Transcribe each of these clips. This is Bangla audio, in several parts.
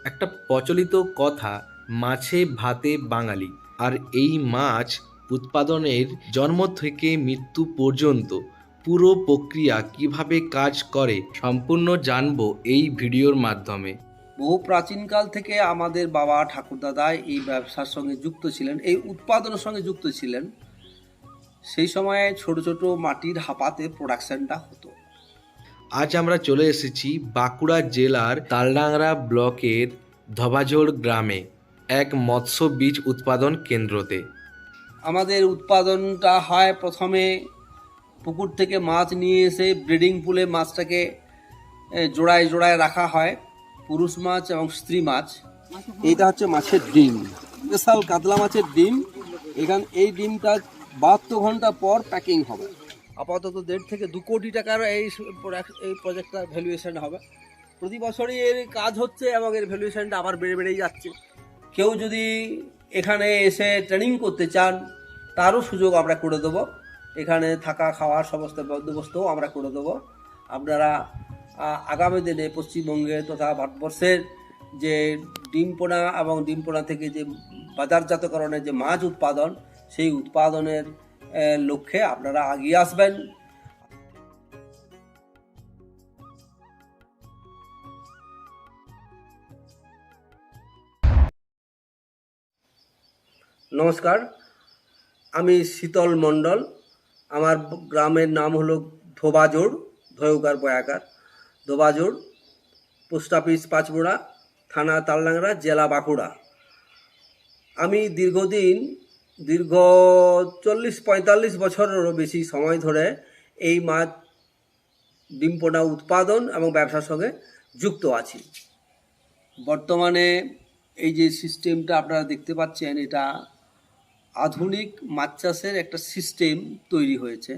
একটা প্রচলিত কথা, মাছে ভাতে বাঙালি। আর এই মাছ উৎপাদনের জন্ম থেকে মৃত্যু পর্যন্ত পুরো প্রক্রিয়া কিভাবে কাজ করে সম্পূর্ণ জানবো এই ভিডিওর মাধ্যমে। বহু প্রাচীনকাল থেকে আমাদের বাবা ঠাকুরদাদা এই ব্যবসার সঙ্গে যুক্ত ছিলেন, এই উৎপাদনের সঙ্গে যুক্ত ছিলেন। সেই সময়ে ছোট ছোট মাটির হাপাতে প্রোডাকশনটা হতো। আজ আমরা চলে এসেছি বাঁকুড়া জেলার তালডাংরা ব্লকের ধবাজোড় গ্রামে এক মৎস্য বীজ উৎপাদন কেন্দ্রতে। আমাদের উৎপাদনটা হয় প্রথমে পুকুর থেকে মাছ নিয়ে এসে ব্রিডিং পুলে মাছটাকে জোড়ায় জোড়ায় রাখা হয়, পুরুষ মাছ এবং স্ত্রী মাছ। এইটা হচ্ছে মাছের ডিম, স্পেশাল কাতলা মাছের ডিম। এই ডিমটা 72 ঘন্টা পর প্যাকিং হবে। আপাতত 1.5 থেকে 2 কোটি টাকার এই প্রজেক্টটার ভ্যালুয়েশন হবে। প্রতি বছরই এর কাজ হচ্ছে এবং এর ভ্যালুয়েশনটা আবার বেড়েই যাচ্ছে। কেউ যদি এখানে এসে ট্রেনিং করতে চান তারও সুযোগ আমরা করে দেবো। এখানে থাকা খাওয়ার সমস্ত বন্দোবস্তও আমরা করে দেবো। আপনারা আগামী দিনে পশ্চিমবঙ্গে তথা ভারতবর্ষের যে ডিম পোনা এবং ডিম পোনা থেকে যে বাজারজাতকরণের যে মাছ উৎপাদন, সেই উৎপাদনের লক্ষ্যে আপনারা এগিয়ে আসবেন। নমস্কার, আমি শীতল মণ্ডল। আমার গ্রামের নাম হলো ধোবাজোড়, ধয়কার বয়াকার, ধোবাজোড়, পোস্ট অফিস পাঁচমোড়া, থানা তালডাংরা, জেলা বাঁকুড়া। আমি দীর্ঘ 40-45 বছরেরও বেশি সময় ধরে এই মাছ ডিম পোনা উৎপাদন এবং ব্যবসার সঙ্গে যুক্ত আছি। বর্তমানে এই যে সিস্টেমটা আপনারা দেখতে পাচ্ছেন, এটা আধুনিক মাছ চাষের একটা সিস্টেম তৈরি হয়েছে।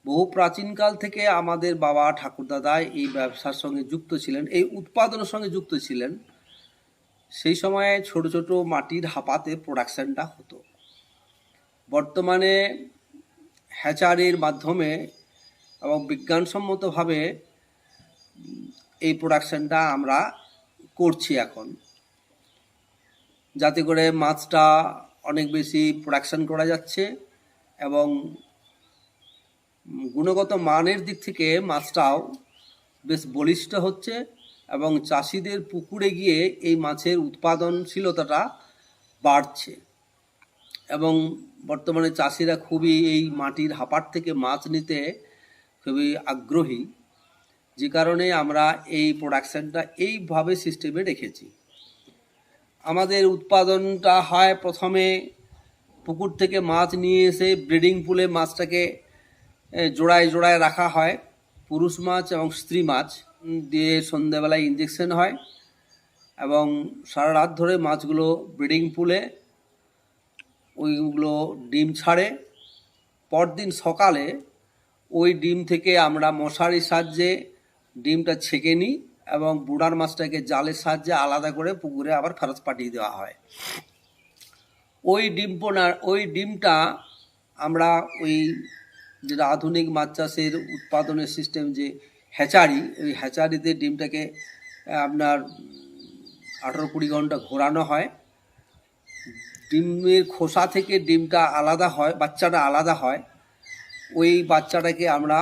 বহু প্রাচীনকাল থেকে আমাদের বাবা ঠাকুরদাদা এই ব্যবসার সঙ্গে যুক্ত ছিলেন, এই উৎপাদনের সঙ্গে যুক্ত ছিলেন। সেই সময়ে ছোট ছোট মাটির হাপাতে প্রোডাকশনটা হতো। বর্তমানে হ্যাচারির মাধ্যমে এবং বিজ্ঞানসম্মতভাবে এই প্রোডাকশনটা আমরা করছি এখন, যাতে করে মাছটা অনেক বেশি প্রোডাকশন করা যাচ্ছে এবং গুণগত মানের দিক থেকে মাছটাও বেশ বলিষ্ঠ হচ্ছে এবং চাষিদের পুকুরে গিয়ে এই মাছের উৎপাদনশীলতাটা বাড়ছে। এবং বর্তমানে চাষিরা খুবই এই মাটির হাপার থেকে মাছ নিতে খুবই আগ্রহী, যে কারণে আমরা এই প্রোডাকশনটা এইভাবে সিস্টেমে রেখেছি। আমাদের উৎপাদনটা হয় প্রথমে পুকুর থেকে মাছ নিয়ে এসে ব্রিডিং পুলে মাছটাকে জোড়ায় জোড়ায় রাখা হয়, পুরুষ মাছ এবং স্ত্রী মাছ দিয়ে সন্ধ্যেবেলায় ইঞ্জেকশন হয় এবং সারা রাত ধরে মাছগুলো ব্রিডিং পুলে ওইগুলো ডিম ছাড়ে। পরদিন সকালে ওই ডিম থেকে আমরা মশারির সাহায্যে ডিমটা ছেঁকে নিই এবং বুড়ার মাছটাকে জালের সাহায্যে আলাদা করে পুকুরে আবার ফেরত পাঠিয়ে দেওয়া হয়। ওই ডিমটা আমরা ওই যেটা আধুনিক মাছ চাষের উৎপাদনের সিস্টেম, যে হ্যাচারি, ওই হ্যাচারিতে ডিমটাকে আপনার 18-20 ঘন্টা ঘোরানো হয়। ডিমের খোসা থেকে ডিমটা আলাদা হয়, বাচ্চাটা আলাদা হয়। ওই বাচ্চাটাকে আমরা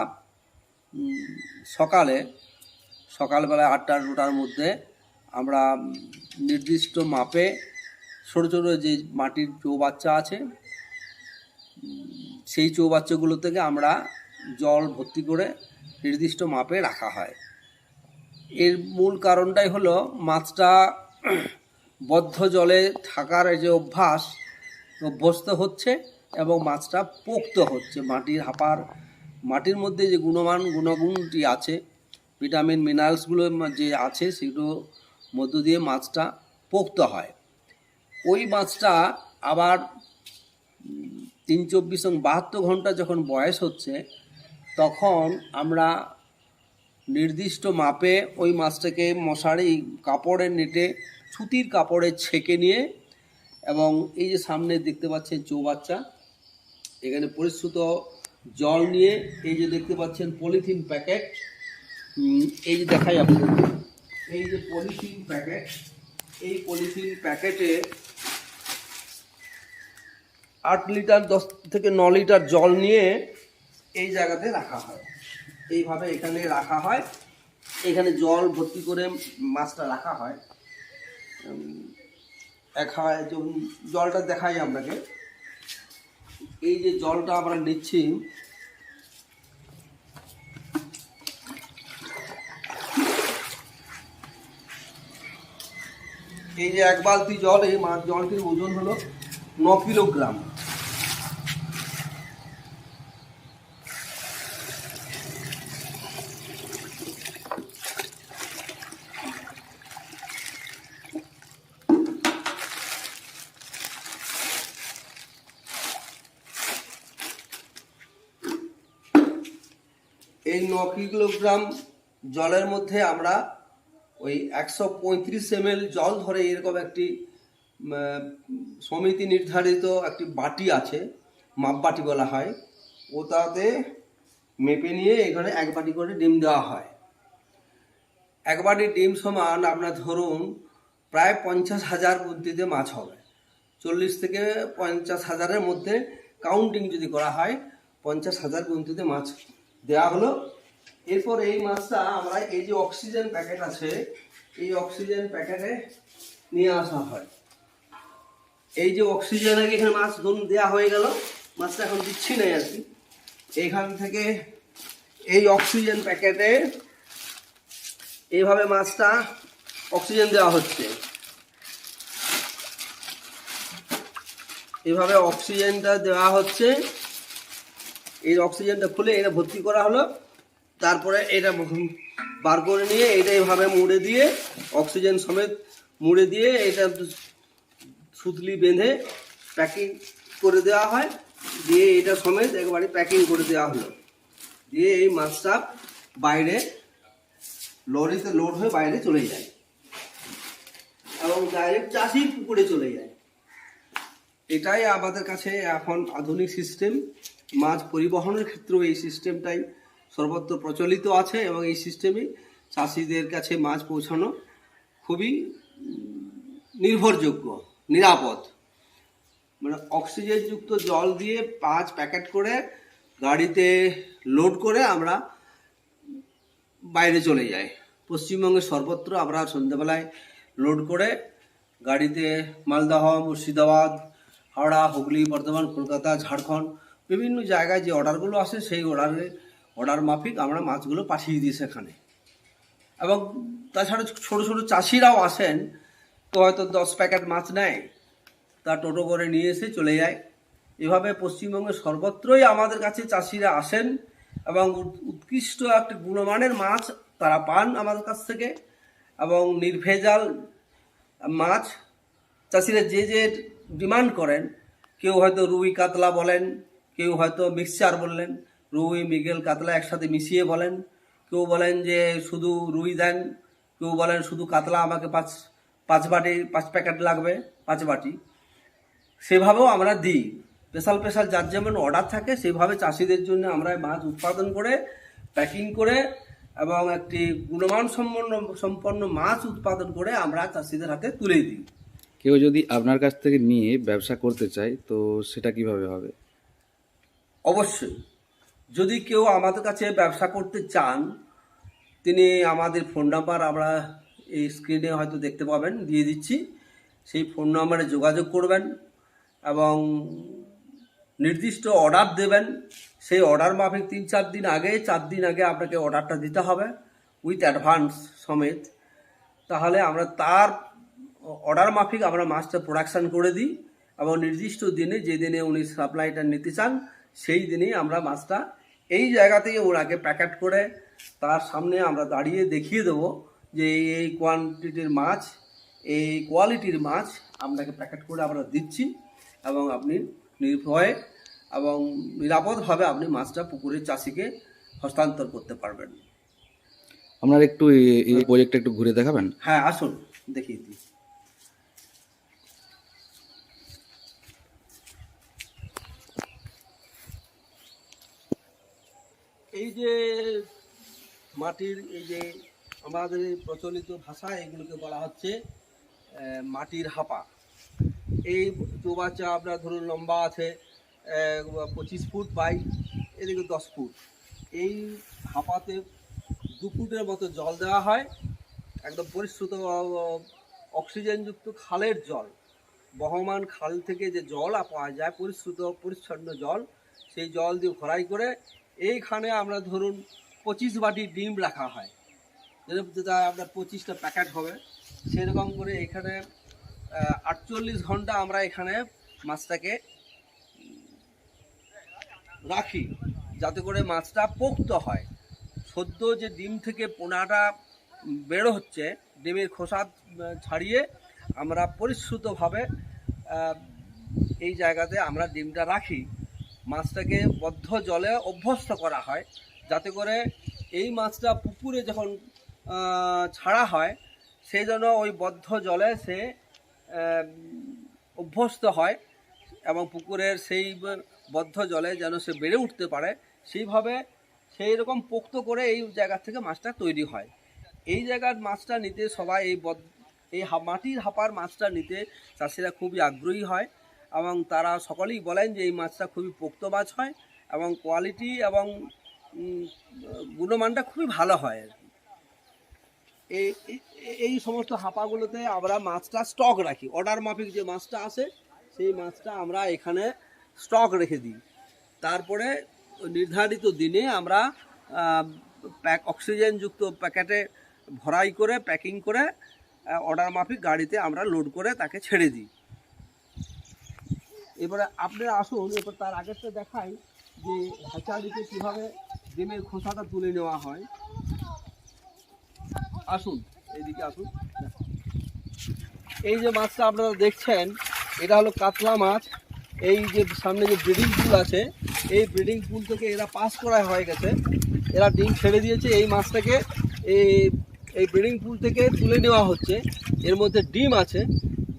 সকালবেলায় 8টা-9টার মধ্যে আমরা নির্দিষ্ট মাপে ছোটো ছোটো যে মাটির চৌবাচ্চা আছে, সেই চৌবাচ্চাগুলো থেকে আমরা জল ভর্তি করে নির্দিষ্ট মাপে রাখা হয়। এর মূল কারণটাই হলো মাছটা বদ্ধ জলে থাকার যে অভ্যস্ত হচ্ছে এবং মাছটা পোক্ত হচ্ছে। মাটির মধ্যে যে গুণগুণটি আছে, ভিটামিন মিনারেলসগুলো যে আছে, সেগুলো মধ্য দিয়ে মাছটা পোক্ত হয়। ওই মাছটা আবার 3, 24 এবং 72 ঘন্টা যখন বয়স হচ্ছে, তখন আমরা নির্দিষ্ট মাপে ওই মাছটাকে মশারি কাপড়ের নেটে, সুতির কাপড়ে ছেঁকে নিয়ে, এবং এই যে সামনে দেখতে পাচ্ছেন চৌবাচ্চা, এখানে পরিশ্রুত জল নিয়ে, এই যে দেখতে পাচ্ছেন পলিথিন প্যাকেট, এই যে দেখাই আপনাদের, এই যে পলিথিন প্যাকেট, এই পলিথিন প্যাকেটে 8 লিটার 10 থেকে 9 লিটার জল নিয়ে এই জায়গাতে রাখা হয়। এইভাবে এখানে রাখা হয়, এখানে জল ভর্তি করে মাছটা রাখা হয়। জলটা দেখাই আপনাকে। এই যে জলটা আমরা নিচ্ছি, এই যে 1 বালতি জল, এই মাছ জলটির ওজন হলো 9 কিলোগ্রাম। এই 9 কিলোগ্রাম জলের মধ্যে আমরা ওই 135 ml জল ধরে এরকম একটি সমিতি নির্ধারিত একটি বাটি আছে, মাপ বাটি বলা হয়, ওটাতে মেপে নিয়ে এখানে 1 বাটি করে ডিম দেওয়া হয়। 1 বাটি ডিম সমান আপনার ধরুন প্রায় 50,000 বুদ্ধিতে মাছ হবে। 40 থেকে 50,000-এর মধ্যে কাউন্টিং যদি করা হয়, 50,000 বুদ্ধিতে মাছ দেওয়া হলো। এরপর এই মাছটা আমরা এই যে অক্সিজেন প্যাকেট আছে, এই অক্সিজেন প্যাকেটে নিয়ে আসা হয়। এই যে অক্সিজেন আগে এখানে মাছ ধরুন দেওয়া হয়ে গেল, মাছটা এখন দিচ্ছি না আর কি। এখান থেকে এই অক্সিজেন প্যাকেটে এইভাবে মাছটা অক্সিজেন দেওয়া হচ্ছে। এইভাবে অক্সিজেনটা দেওয়া হচ্ছে। এই অক্সিজেনটা খুলে এটা ভর্তি করা হলো, তারপরে এটা বার করে নিয়ে এটা এইভাবে মুড়ে দিয়ে, অক্সিজেন সমেত মুড়ে দিয়ে এটা সুতলি বেঁধে প্যাকিং করে দেওয়া হয়। দিয়ে এটা সমেত একবারে প্যাকিং করে দেওয়া হলো। দিয়ে এই মাছটা বাইরে লরিতে লোড হয়ে বাইরে চলে যায় এবং ডাইরেক্ট চাষির পুকুরে চলে যায়। এটাই আমাদের কাছে এখন আধুনিক সিস্টেম। মাছ পরিবহনের ক্ষেত্রেও এই সিস্টেমটাই সর্বত্র প্রচলিত আছে এবং এই সিস্টেমে চাষিদের কাছে মাছ পৌঁছানো খুবই নির্ভরযোগ্য, নিরাপদ। মানে অক্সিজেনযুক্ত জল দিয়ে 5 প্যাকেট করে গাড়িতে লোড করে আমরা বাইরে চলে যাই। পশ্চিমবঙ্গের সর্বত্র আমরা সন্ধ্যাবেলায় লোড করে গাড়িতে মালদহ, মুর্শিদাবাদ, হাওড়া, হুগলি, বর্ধমান, কলকাতা, ঝাড়খণ্ড বিভিন্ন জায়গায় যে অর্ডারগুলো আসে সেই অর্ডার মাফিক আমরা মাছগুলো পাঠিয়ে দিই সেখানে। এবং তাছাড়া ছোটো ছোটো চাষিরাও আসেন, তো হয়তো 10 প্যাকেট মাছ নেয়, তা টোটো করে নিয়ে এসে চলে যায়। এভাবে পশ্চিমবঙ্গের সর্বত্রই আমাদের কাছে চাষিরা আসেন এবং উৎকৃষ্ট একটি গুণমানের মাছ তারা পান আমাদের কাছ থেকে। এবং নির্ভেজাল মাছ চাষিরা যে যে ডিমান্ড করেন, কেউ হয়তো রুই কাতলা বলেন, কেউ হয়তো মিক্সচার বললেন, রুই মৃগেল কাতলা একসাথে মিশিয়ে বলেন, কেউ বলেন যে শুধু রুই দেন, কেউ বলেন শুধু কাতলা আমাকে 5 বাটি 5 প্যাকেট লাগবে, 5 বাটি। সেভাবেও আমরা দিই। স্পেশাল যার যেমন অর্ডার থাকে সেভাবে চাষিদের জন্য আমরা মাছ উৎপাদন করে প্যাকিং করে এবং একটি গুণমান সম্পন্ন মাছ উৎপাদন করে আমরা চাষিদের হাতে তুলে দিই। কেউ যদি আপনার কাছ থেকে নিয়ে ব্যবসা করতে চায় তো সেটা কিভাবে হবে? অবশ্যই, যদি কেউ আমাদের কাছে ব্যবসা করতে চান, তিনি আমাদের ফোন নাম্বার আমরা এই স্ক্রিনে হয়তো দেখতে পাবেন, দিয়ে দিচ্ছি। সেই ফোন নাম্বারে যোগাযোগ করবেন এবং নির্দিষ্ট অর্ডার দেবেন। সেই অর্ডার মাফিক 3-4 দিন আগে 4 দিন আগে আপনাকে অর্ডারটা দিতে হবে উইথ অ্যাডভান্স সমেত। তাহলে আমরা তার অর্ডার মাফিক আমরা মাছটা প্রোডাকশান করে দিই এবং নির্দিষ্ট দিনে, যে দিনে উনি সাপ্লাইটা নিতে চান সেই দিনেই আমরা মাছটা এই জায়গা থেকে ওনাকে প্যাকেট করে তার সামনে আমরা দাঁড়িয়ে দেখিয়ে দেবো যে এই কোয়ান্টিটির মাছ, এই কোয়ালিটির মাছ আপনাকে প্যাকেট করে আমরা দিচ্ছি এবং আপনি নির্ভয়ে এবং নিরাপদভাবে আপনি মাছটা পুকুরের চাষিকে হস্তান্তর করতে পারবেন। আপনার একটু এই প্রজেক্টটা একটু ঘুরে দেখাবেন? হ্যাঁ, আসুন দেখিয়ে দিই। এই যে মাটির এই যে আমাদের এই প্রচলিত ভাষায় এগুলোকে বলা হচ্ছে মাটির হাপা। এই চৌবাচ্চা আপনার ধরুন লম্বা আছে 25 ফুট বাই এদিকে 10 ফুট। এই হাপাতে 2 ফুটের মতো জল দেওয়া হয়, একদম পরিশ্রুত অক্সিজেনযুক্ত খালের জল, বহমান খাল থেকে যে জল পাওয়া যায় পরিশ্রুত পরিচ্ছন্ন জল, সেই জল দিয়ে ভরাই করে এইখানে আমরা ধরুন 25 বাটি ডিম রাখা হয়, যেটা আপনার 25টা প্যাকেট হবে। সেরকম করে এখানে 48 ঘন্টা আমরা এখানে মাছটাকে রাখি, যাতে করে মাছটা পোক্ত হয়। সদ্য যে ডিম থেকে পোনাটা বেরো হচ্ছে, ডিমের খোসা ছাড়িয়ে আমরা পরিশ্রুতভাবে এই জায়গাতে আমরা ডিমটা রাখি। মাছটাকে বদ্ধ জলে অভ্যস্ত করা হয়, যাতে করে এই মাছটা পুকুরে যখন ছাড়া হয় সেই জন্য ওই বদ্ধ জলে সে অভ্যস্ত হয় এবং পুকুরের সেই বদ্ধ জলে যেন সে বেড়ে উঠতে পারে, সেইভাবে সেই রকম পোক্ত করে এই জায়গা থেকে মাছটা তৈরি হয়। এই জায়গার মাছটা নিতে সবাই এই মাটির হাপার মাছটা নিতে চাষিরা খুবই আগ্রহী হয় এবং তারা সকলেই বলেন যে এই মাছটা খুবই পোক্ত মাছ হয় এবং কোয়ালিটি এবং গুণমানটা খুবই ভালো হয়। এই সমস্ত হাপাগুলোতে আমরা মাছটা স্টক রাখি, অর্ডার মাফিক যে মাছটা আসে সেই মাছটা আমরা এখানে স্টক রেখে দিই। তারপরে নির্ধারিত দিনে আমরা অক্সিজেনযুক্ত প্যাকেটে ভরাই করে প্যাকিং করে অর্ডার মাফিক গাড়িতে আমরা লোড করে তাকে ছেড়ে দিই। এবারে আপনারা আসুন, এবার তার আগেরটা দেখাই যে হ্যাচারিতে কীভাবে ডিমের খোসাটা তুলে নেওয়া হয়। আসুন এইদিকে আসুন। এই যে মাছটা আপনারা দেখছেন এটা হলো কাতলা মাছ। এই যে সামনে যে ব্রিডিং পুল আছে, এই ব্রিডিং পুল থেকে এরা পাস করা হয়ে গেছে, এরা ডিম ছেড়ে দিয়েছে। এই মাছটাকে এই ব্রিডিং পুল থেকে তুলে নেওয়া হচ্ছে। এর মধ্যে ডিম আছে,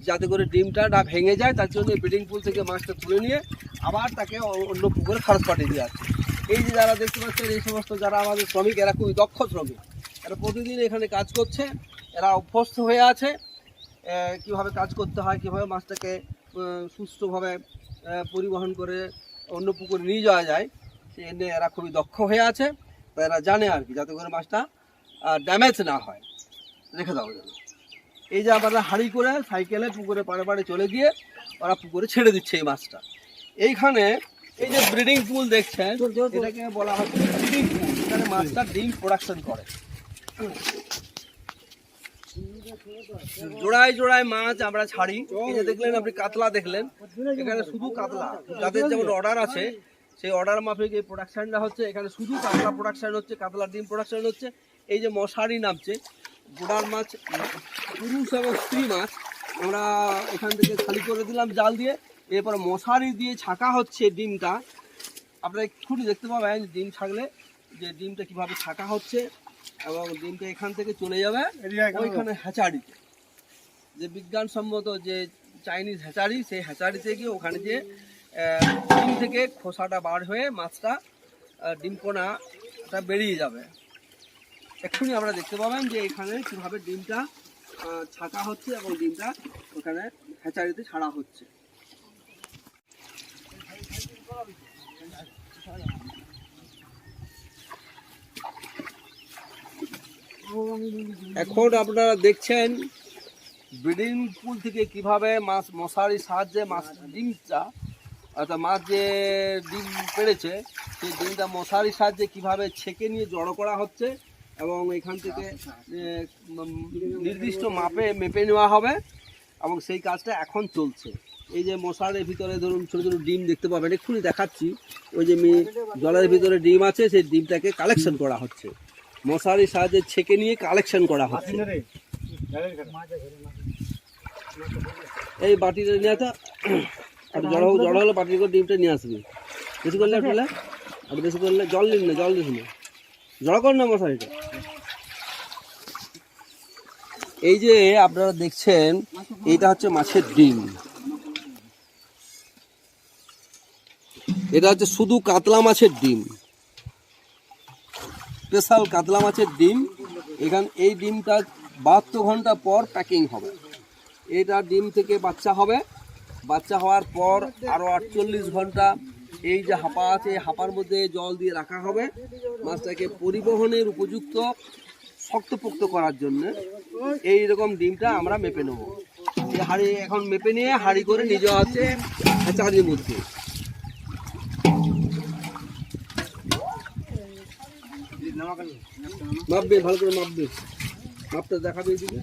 যাতে করে ডিমটা না ভেঙে যায় তার জন্য এই ব্রিডিং পুল থেকে মাছটা তুলে নিয়ে আবার তাকে অন্য পুকুরে খরচ পাঠিয়ে দেওয়া আছে। এই যে যারা দেখতে পাচ্ছেন এই সমস্ত যারা আমাদের শ্রমিক, এরা খুবই দক্ষ শ্রমিক, এরা প্রতিদিন এখানে কাজ করছে, এরা অভ্যস্ত হয়ে আছে কিভাবে কাজ করতে হয়, কিভাবে মাছটাকে সুষ্ঠুভাবে পরিবহন করে অন্য পুকুরে নিয়ে যাওয়া যায়, সে নিয়ে এরা খুবই দক্ষ হয়ে আছে। তো এরা জানে আর কি, যাতে করে মাছটা ড্যামেজ না হয়, রেখে দেওয়া যাবে। এই যে আমরা হাঁড়ি করে সাইকেলে পুকুরে পাড়ে পাড়ে চলে গিয়ে ওরা পুকুরে ছেড়ে দিচ্ছে এই মাছটা। এইখানে এই যে ব্রিডিং পুল দেখছেন, এটাকে বলা হচ্ছে ব্রিডিং পুল, এখানে মাছটা ডিম প্রোডাকশন করে। জোড়ায় জোড়ায় মাছ আমরা ছাড়ি। এই যে দেখলেন আপনি কাতলা দেখলেন, এখানে শুধু কাতলা, যাদের যেমন অর্ডার আছে সেই অর্ডার মাফিক এই প্রোডাকশনটা হচ্ছে। এখানে শুধু কাতলা প্রোডাকশন হচ্ছে, কাতলার ডিম প্রোডাকশন হচ্ছে। এই যে মশারি নামছে, গোড়ার মাছ পুরুষ এবং স্ত্রী মাছ আমরা এখান থেকে খালি করে দিলাম জাল দিয়ে, এরপর মশারি দিয়ে ছাকা হচ্ছে ডিমটা। আপনারা এক্ষুনি দেখতে পাবেন ডিম ছাকলে যে ডিমটা কিভাবে ছাকা হচ্ছে এবং ডিমটা এখান থেকে চলে যাবে ওইখানে হ্যাচারিতে, যে বিজ্ঞানসম্মত যে চাইনিজ হ্যাচারি, সেই হ্যাচারিতে গিয়ে ওখানে যে ডিম থেকে খোসাটা বার হয়ে মাছটা ডিম পোনাটা বেরিয়ে যাবে। এক্ষুনি আমরা দেখতে পাবেন যে এখানে কীভাবে ডিমটা ছাকা হচ্ছে এবং ডিমটা ওখানে হ্যাচারিতে ছাড়া হচ্ছে। এখন আপনারা দেখছেন ব্রিডিং পুল থেকে কিভাবে মাছ মশারির সাহায্যে মাছ ডিমটা, অর্থাৎ মাছ যে ডিম পেড়েছে সেই ডিমটা মশারির সাহায্যে কিভাবে ছেঁকে নিয়ে জড়ো করা হচ্ছে এবং এখান থেকে নির্দিষ্ট মেপে নেওয়া হবে এবং সেই কাজটা এখন চলছে। এই যে মশারির ভিতরে ধরুন ছোটো ছোটো ডিম দেখতে পাবেন, এক্ষুনি দেখাচ্ছি। ওই যে জলের ভিতরে ডিম আছে, সেই ডিমটাকে কালেকশন করা হচ্ছে, মশারির সাহায্যে ছেঁকে নিয়ে কালেকশন করা হচ্ছে। এই বাটিটা নিয়ে তো জড়ো হলে বাটির করে ডিমটা নিয়ে আসবি। বেশি করলে আর বেশি করলে জল নিন না, জল দিস না, জড়ো কর না মশারিটা। এই যে আপনারা দেখছেন এইটা হচ্ছে মাছের ডিম, এটা হচ্ছে শুধু কাতলা মাছের ডিম, স্পেশাল কাতলা মাছের ডিম। এই ডিমটা 72 ঘন্টা পর প্যাকিং হবে। এটা ডিম থেকে বাচ্চা হবে, বাচ্চা হওয়ার পর আরও 48 ঘন্টা এই যে হাঁপা আছে এই হাঁপার মধ্যে জল দিয়ে রাখা হবে মাছটাকে পরিবহনের উপযুক্ত শক্তপোক্ত করার জন্য। এই রকম ডিমটা আমরা মেপে নেব। এই হাঁড়ি এখন মেপে নিয়ে হাঁড়ি করে নিয়ে যাওয়া হচ্ছে হ্যাচারির মধ্যে। মাপবে, ভালো করে মাপবে, মাপটা দেখাবে এদিকে।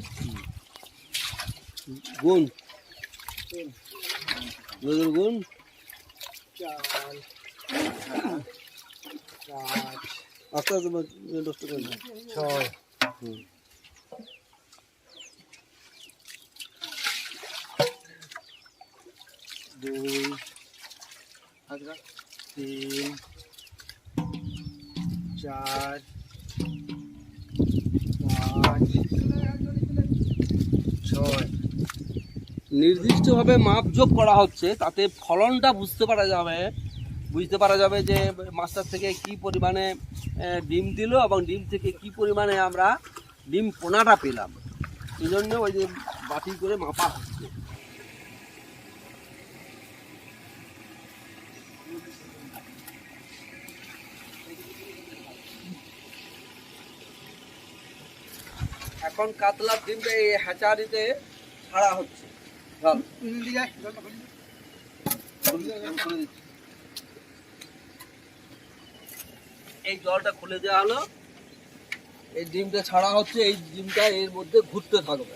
গুণ গুণ আস্তে আস্তে নষ্ট করে না। 6 2 3 4 5 6। নির্দিষ্টভাবে মাপ যোগ করা হচ্ছে, তাতে ফলনটা বুঝতে পারা যাবে যে মাছটার থেকে কি পরিমাণে ডিম দিল এবং ডিম থেকে কি পরিমাণে আমরা ডিম পোনাটা পেলাম। এই জন্য ওই যে বাটি করে মাপা হচ্ছে। এখন কাতলার ডিমটা এই হ্যাচারিতে ছাড়া হচ্ছে। এই জলটা খুলে দেওয়া হলো, এই ডিমটা ছাড়া হচ্ছে। এই ডিমটা এর মধ্যে ঘুরতে থাকবে।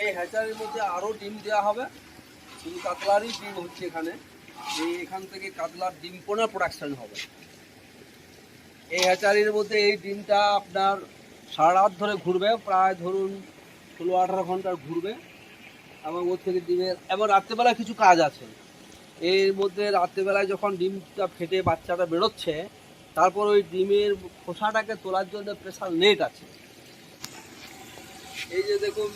এই হ্যাচারির মধ্যে আরো ডিম দেওয়া হবে, শুধু কাতলারই ডিম হচ্ছে এখানে। এখান থেকে কাতলার ডিম পোনা প্রোডাকশন হবে। এই হ্যাচারির মধ্যে এই ডিমটা আপনার সারা রাত ধরে ঘুরবে, প্রায় ধরুন 16-18 ঘন্টা ঘুরবে। এবং ওর থেকে ডিমের এবার রাত্রেবেলায় কিছু কাজ আছে। এর মধ্যে রাত্রেবেলায় যখন ডিমটা ফেটে বাচ্চাটা বেরোচ্ছে, তারপর ওই ডিমের খোসাটাকে তোলার জন্য স্পেশাল নেট আছে। এই যে দেখুন,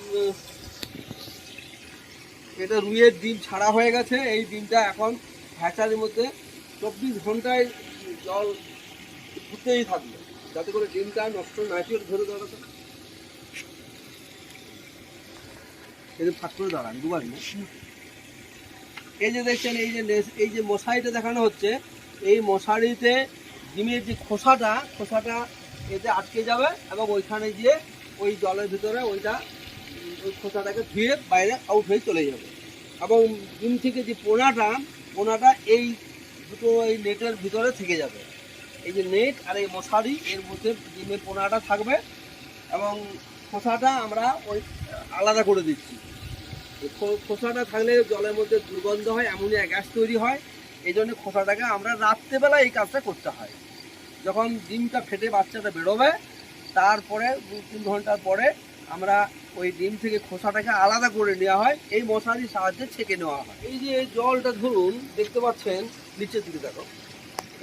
এটা রুইয়ের ডিম ছাড়া হয়ে গেছে। এই ডিমটা এখন হ্যাচারির মধ্যে 24 ঘন্টায় জল ঘুরতেই থাকবে, যাতে করে ডিমটা নষ্ট না হয়। ধরে দাঁড়াতে এটা ফাঁক করে দাঁড়ান দুবার না। এই যে দেখছেন, এই যে মশারিটা দেখানো হচ্ছে, এই মশারিতে ডিমের যে খোসাটা এতে আটকে যাবে এবং ওইখানে গিয়ে ওই জলের ভিতরে ওই খোসাটাকে ধুয়ে বাইরে আউট হয়ে চলে যাবে। এবং ডিম থেকে যে পোনাটা এই দুটো এই নেটের ভিতরে থেকে যাবে। এই যে নেট আর এই মশারি, এর মধ্যে ডিমের পোনাটা থাকবে এবং খোসাটা আমরা ওই আলাদা করে দিচ্ছি। খোসাটা থাকলে জলের মধ্যে দুর্গন্ধ হয়, অ্যামোনিয়া গ্যাস তৈরি হয়। এই জন্য খোসাটাকে আমরা রাত্রেবেলা এই কাজটা করতে হয়। যখন ডিমটা ফেটে বাচ্চাটা বেরোবে, তারপরে 2-3 ঘন্টার পরে আমরা ওই ডিম থেকে খোসাটাকে আলাদা করে নেওয়া হয়, এই মশারির সাহায্যে ছেঁকে নেওয়া হয়। এই যে জলটা ধরুন দেখতে পাচ্ছেন নিচের দিকে দেখো,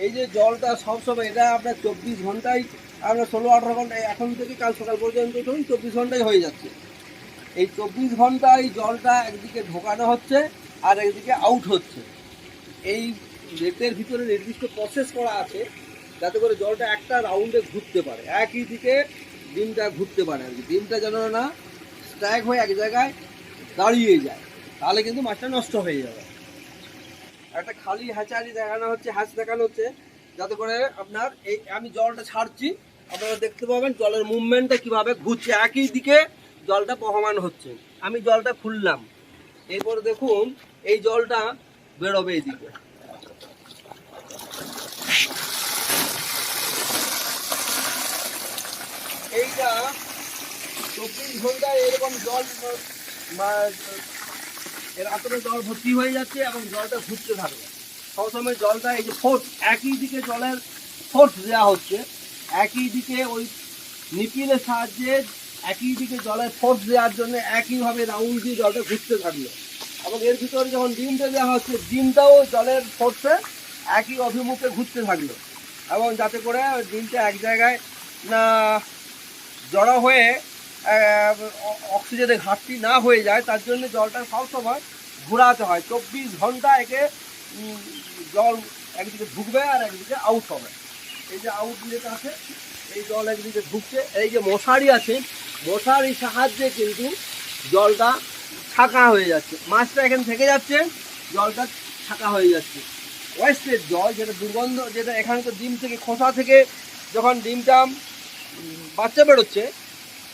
এই যে জলটা সবসময় এটা আপনার 24 ঘন্টায়, আমরা 16-18 ঘন্টায় এখন থেকে কাল সকাল পর্যন্ত ধরুন 24 ঘন্টায় হয়ে যাচ্ছে। এই 24 ঘন্টায় জলটা একদিকে ঢোকানো হচ্ছে আর একদিকে আউট হচ্ছে। এই নেটের ভিতরে নির্দিষ্ট প্রসেস করা আছে, যাতে করে জলটা একটা রাউন্ডে ঘুরতে পারে, একই দিকে ডিমটা ঘুরতে পারে আর কি। ডিমটা যেন না স্ট্যাক হয়ে এক জায়গায় দাঁড়িয়ে যায়, তাহলে কিন্তু মাছটা নষ্ট হয়ে যাবে। একটা খালি হ্যাচারি দেখানো হচ্ছে, দেখানো হচ্ছে, যাতে করে আপনার এই আমি জলটা ছাড়ছি, আপনারা দেখতে পাবেন জলের মুভমেন্টটা কিভাবে ঘুরছে, একই দিকে জলটা বহমান হচ্ছে। আমি জলটা খুললাম, এরপরে দেখুন এই জলটা বেরোবে এইদিকে। এইটা 24 ঘন্টায় এরকম জল এর আতরে জল ভর্তি হয়ে যাচ্ছে এবং জলটা ঘুরতে থাকবে সবসময়। জলটা এই যে ফোর্স, একই দিকে জলের ফোর্স দেওয়া হচ্ছে, একই দিকে ওই নিপিলের সাহায্যে একই দিকে জলের ফোর্স দেওয়ার জন্য একইভাবে রাউন্ড দিয়ে জলটা ঘুরতে থাকলো। এবং এর ভিতরে যখন ডিমটা দেওয়া হচ্ছে, ডিমটাও জলের ফোর্সে একই অভিমুখে ঘুরতে থাকলো। এবং যাতে করে ওই ডিমটা এক জায়গায় না জড়ো হয়ে অক্সিজেনের ঘাটতি না হয়ে যায়, তার জন্য জলটা সবসময় ঘোরাতে হয়। 24 ঘন্টা একে জল একদিকে ঢুকবে আর একদিকে আউট হবে। এই যে আউটলেট আছে, এই জল একদিকে ঢুকছে, এই যে মশারি আছে, মশারির সাহায্যে কিন্তু জলটা ছাঁকা হয়ে যাচ্ছে, মাছটা এখানে থেকে যাচ্ছে, জলটা ছাঁকা হয়ে যাচ্ছে। ওয়েস্টের জল যেটা দুর্গন্ধ, যেটা এখানে তো ডিম থেকে খোসা থেকে যখন ডিমটা বাচ্চা বেরোচ্ছে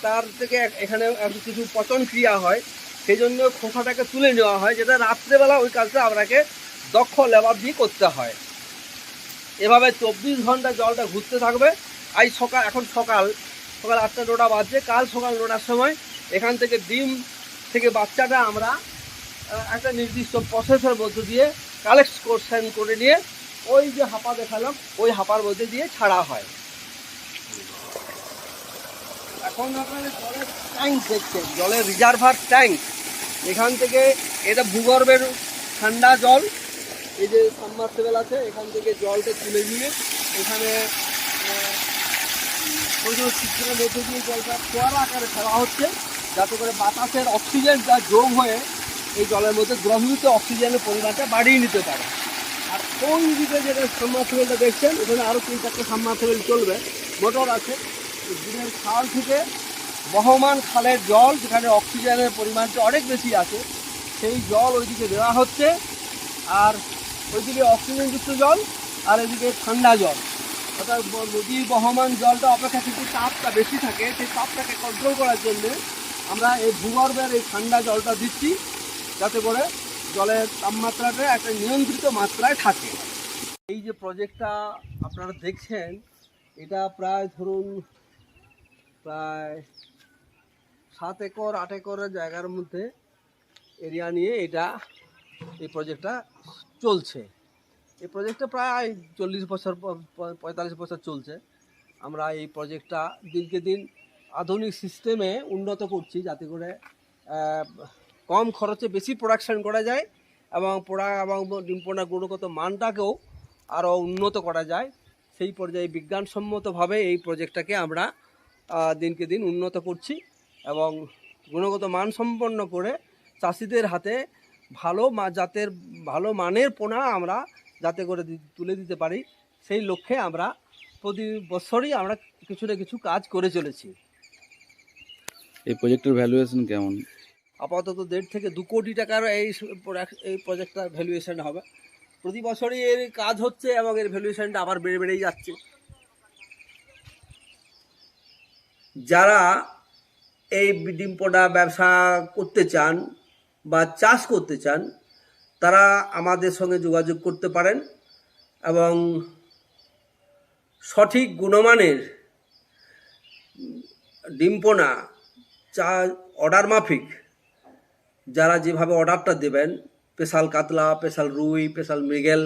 তার থেকে এখানে কিছু পচন ক্রিয়া হয়, সেই জন্য খোসাটাকে তুলে নেওয়া হয়, যেটা রাত্রেবেলা ওই কাজটা আপনাকে দক্ষ লেবার দিয়ে করতে হয়। এভাবে 24 ঘন্টা জলটা ঘুরতে থাকবে। এখন সকাল 8টা-9টা বাজছে, কাল সকাল 9টার সময় এখান থেকে ডিম থেকে বাচ্চাটা আমরা একটা নির্দিষ্ট প্রসেসের মধ্যে দিয়ে কালেকশন করে নিয়ে ওই যে হাপা দেখালাম ওই হাপার মধ্যে দিয়ে ছাড়া হয়। এখন আপনারা জলের ট্যাঙ্ক দেখছেন, জলের রিজার্ভার ট্যাঙ্ক। এখান থেকে এটা ভূগর্ভের ঠান্ডা জল, এই যে সাবমার্সিবল আছে, এখান থেকে জলটা তুলে নিয়ে এখানে ওই যে চিত্রের মধ্যে দিয়ে জলটা ফোয়ারা আকারে ফেলা হচ্ছে, যাতে করে বাতাসের অক্সিজেনটা যোগ হয়ে এই জলের মধ্যে দ্রবীভূত অক্সিজেনের পরিমাণটা বাড়িয়ে নিতে পারে। আর ওই দিকে যেটা সাবমার্সিবলটা দেখছেন, এখানে আরও 3-4টে সাবমার্সিবল চলবে, মোটর আছে। দিনের খাল থেকে বহমান খালের জল, যেখানে অক্সিজেনের পরিমাণটা অনেক বেশি আছে, সেই জল ওইদিকে দেওয়া হচ্ছে। আর ওইদিকে অক্সিজেনযুক্ত জল আর এদিকে ঠান্ডা জল, অর্থাৎ নদীর বহমান জলটা অপেক্ষাকৃত তাপটা বেশি থাকে, সেই তাপটাকে কন্ট্রোল করার জন্য আমরা এই ভূগর্ভের এই ঠান্ডা জলটা দিচ্ছি, যাতে করে জলের তাপমাত্রাটা একটা নিয়ন্ত্রিত মাত্রায় থাকে। এই যে প্রজেক্টটা আপনারা দেখছেন, এটা প্রায় ধরুন প্রায় 7 একর 8 একরের জায়গার মধ্যে এরিয়া নিয়ে এই প্রজেক্টটা চলছে। এই প্রজেক্টটা প্রায় 40 বছর 45 বছর চলছে। আমরা এই প্রজেক্টটা দিনকে দিন আধুনিক সিস্টেমে উন্নত করছি, যাতে করে কম খরচে বেশি প্রোডাকশন করা যায় এবং ডিম পোনার গুণগত মানটাকেও আরও উন্নত করা যায়। সেই পর্যায়ে বিজ্ঞানসম্মতভাবে এই প্রজেক্টটাকে আমরা দিনকে দিন উন্নত করছি এবং গুণগত মান সম্পন্ন করে চাষিদের হাতে জাতের ভালো মানের পোনা আমরা যাতে করে তুলে দিতে পারি, সেই লক্ষ্যে আমরা প্রতি বছরই আমরা কিছু না কিছু কাজ করে চলেছি। এই প্রজেক্টের ভ্যালুয়েশন কেমন? আপাতত 1.5 থেকে 2 কোটি টাকার এই প্রজেক্টটার ভ্যালুয়েশন হবে। প্রতি বছরই এর কাজ হচ্ছে এবং এর ভ্যালুয়েশনটা আবার বেড়েই যাচ্ছে। যারা এই ডিম পোনা ব্যবসা করতে চান বা চাষ করতে চান, তারা আমাদের সঙ্গে যোগাযোগ করতে পারেন এবং সঠিক গুণমানের ডিম পোনা অর্ডার মাফিক যারা যেভাবে অর্ডারটা দেবেন, স্পেশাল কাতলা, স্পেশাল রুই, স্পেশাল মৃগেল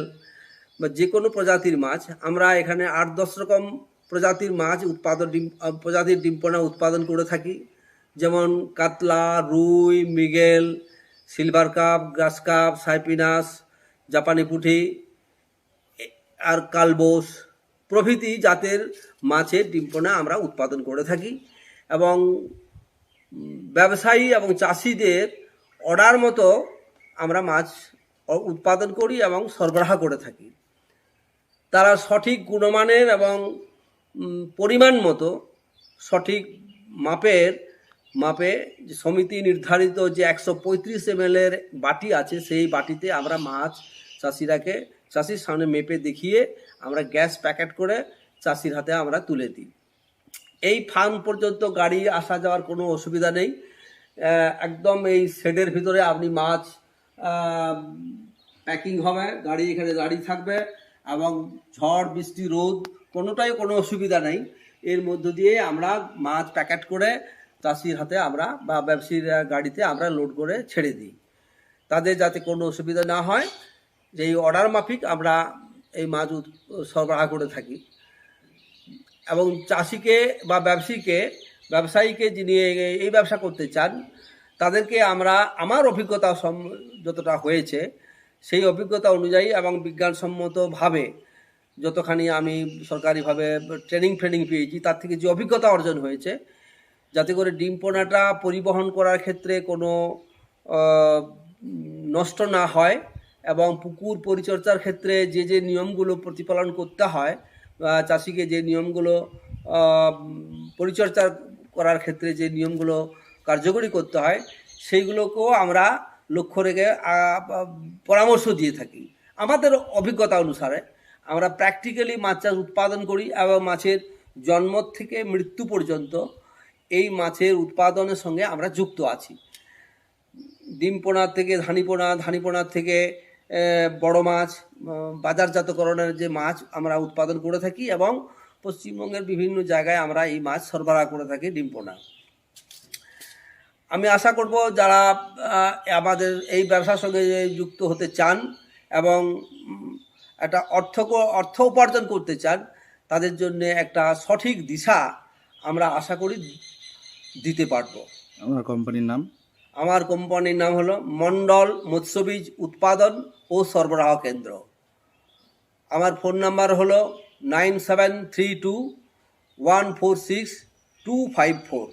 বা যে কোনো প্রজাতির মাছ, আমরা এখানে 8-10 রকম প্রজাতির মাছ প্রজাতির ডিম পোনা উৎপাদন করে থাকি। যেমন কাতলা, রুই, মৃগেল, সিলভার কাপ, গ্রাস কাপ, সাইপিনাস, জাপানি পুঁটি আর কালবোস প্রভৃতি জাতের মাছের ডিম পোনা আমরা উৎপাদন করে থাকি এবং ব্যবসায়ী এবং চাষিদের অর্ডার মতো আমরা মাছ উৎপাদন করি এবং সরবরাহ করে থাকি। তারা সঠিক গুণমানের এবং পরিমাণ মতো সঠিক মাপে সমিতি নির্ধারিত যে 135 ml বাটি আছে, সেই বাটিতে আমরা মাছ চাষির সামনে মেপে দেখিয়ে আমরা গ্যাস প্যাকেট করে চাষির হাতে আমরা তুলে দিই। এই ফার্ম পর্যন্ত গাড়ি আসা যাওয়ার কোনো অসুবিধা নেই। একদম এই শেডের ভিতরে আপনি মাছ প্যাকিং হবে, গাড়ি এখানে দাঁড়িয়ে থাকবে এবং ঝড় বৃষ্টি রোদ কোনোটাই কোনো অসুবিধা নেই। এর মধ্য দিয়ে আমরা মাছ প্যাকেট করে চাষির হাতে আমরা বা ব্যবসায়ীর গাড়িতে আমরা লোড করে ছেড়ে দিই, তাদের যাতে কোনো অসুবিধা না হয়। এই অর্ডার মাফিক আমরা এই মাছ সরবরাহ করে থাকি এবং চাষিকে বা ব্যবসায়ীকে যিনি এই ব্যবসা করতে চান, তাদেরকে আমার অভিজ্ঞতা যতটা হয়েছে সেই অভিজ্ঞতা অনুযায়ী এবং বিজ্ঞানসম্মতভাবে যতখানি আমি সরকারিভাবে ট্রেনিং পেয়েছি তার থেকে যে অভিজ্ঞতা অর্জন হয়েছে, যাতে করে ডিম পোনাটা পরিবহন করার ক্ষেত্রে কোনো নষ্ট না হয় এবং পুকুর পরিচর্যার ক্ষেত্রে যে নিয়মগুলো প্রতিপালন করতে হয়, চাষিকে যে নিয়মগুলো পরিচর্যা করার ক্ষেত্রে যে নিয়মগুলো কার্যকরী করতে হয়, সেইগুলোকেও আমরা লক্ষ্য রেখে পরামর্শ দিয়ে থাকি। আমাদের অভিজ্ঞতা অনুসারে আমরা প্র্যাকটিক্যালি মাছ চাষ উৎপাদন করি এবং মাছের জন্ম থেকে মৃত্যু পর্যন্ত এই মাছের উৎপাদনের সঙ্গে আমরা যুক্ত আছি। ডিম পোনা থেকে ধানি পোনা থেকে বড় মাছ, বাজারজাতকরণের যে মাছ আমরা উৎপাদন করে থাকি এবং পশ্চিমবঙ্গের বিভিন্ন জায়গায় আমরা এই মাছ সরবরাহ করে থাকি ডিম পোনা। আমি আশা করব যারা আমাদের এই ব্যবসার সঙ্গে যুক্ত হতে চান এবং একটা অর্থ উপার্জন করতে চান, তাদের জন্য একটা সঠিক দিশা আমরা আশা করি দিতে পারবো। আমার কোম্পানির নাম? আমার কোম্পানির নাম হলো মণ্ডল মৎস্যবীজ উৎপাদন ও সরবরাহ কেন্দ্র। আমার ফোন নাম্বার হলো 9732146254।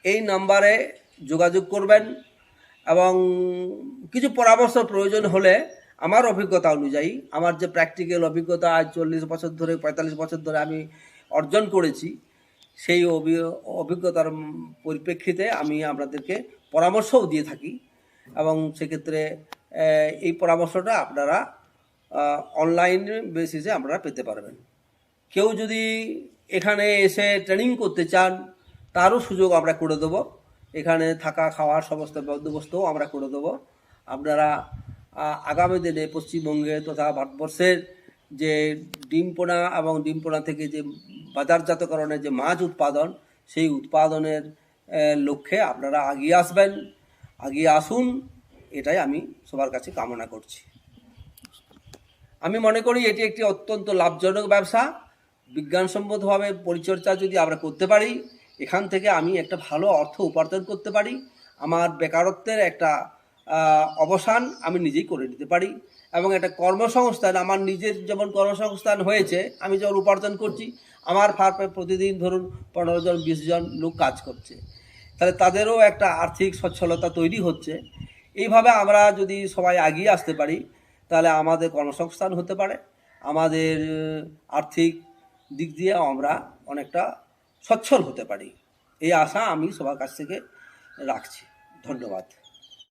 এই নাম্বারে যোগাযোগ করবেন এবং কিছু পরামর্শ প্রয়োজন হলে আমার অভিজ্ঞতা অনুযায়ী, আমার যে প্র্যাকটিক্যাল অভিজ্ঞতা আজ 40 বছর ধরে 45 বছর ধরে আমি অর্জন করেছি, সেই অভিজ্ঞতার পরিপ্রেক্ষিতে আমি আপনাদেরকে পরামর্শও দিয়ে থাকি এবং সেক্ষেত্রে এই পরামর্শটা আপনারা অনলাইন বেসিসে আপনারা পেতে পারবেন। কেউ যদি এখানে এসে ট্রেনিং করতে চান, তারও সুযোগ আমরা করে দেবো। এখানে থাকা খাওয়ার সমস্ত বন্দোবস্তও আমরা করে দেবো। আপনারা আগামী দিনে পশ্চিমবঙ্গে তথা ভারতবর্ষের যে ডিম পোনা এবং ডিম পোনা থেকে যে বাজারজাতকরণের যে মাছ উৎপাদন, সেই উৎপাদনের লক্ষ্যে আপনারা আগিয়ে আসুন, এটাই আমি সবার কাছে কামনা করছি। আমি মনে করি এটি একটি অত্যন্ত লাভজনক ব্যবসা। বিজ্ঞানসম্মতভাবে পরিচর্যা যদি আমরা করতে পারি, এখান থেকে আমি একটা ভালো অর্থ উপার্জন করতে পারি। আমার বেকারত্বের একটা অবসান আমি নিজেই করে নিতে পারি এবং একটা কর্মসংস্থান, আমার নিজের যেমন কর্মসংস্থান হয়েছে, আমি যেমন উপার্জন করছি, আমার ফার্মে প্রতিদিন ধরুন 15 জন 20 জন লোক কাজ করছে, তাহলে তাদেরও একটা আর্থিক সচ্ছলতা তৈরি হচ্ছে। এইভাবে আমরা যদি সবাই এগিয়ে আসতে পারি, তাহলে আমাদের কর্মসংস্থান হতে পারে, আমাদের আর্থিক দিক দিয়ে আমরা অনেকটা সচ্ছল হতে পারি। এই আশা আমি সবার কাছ থেকে রাখছি। ধন্যবাদ।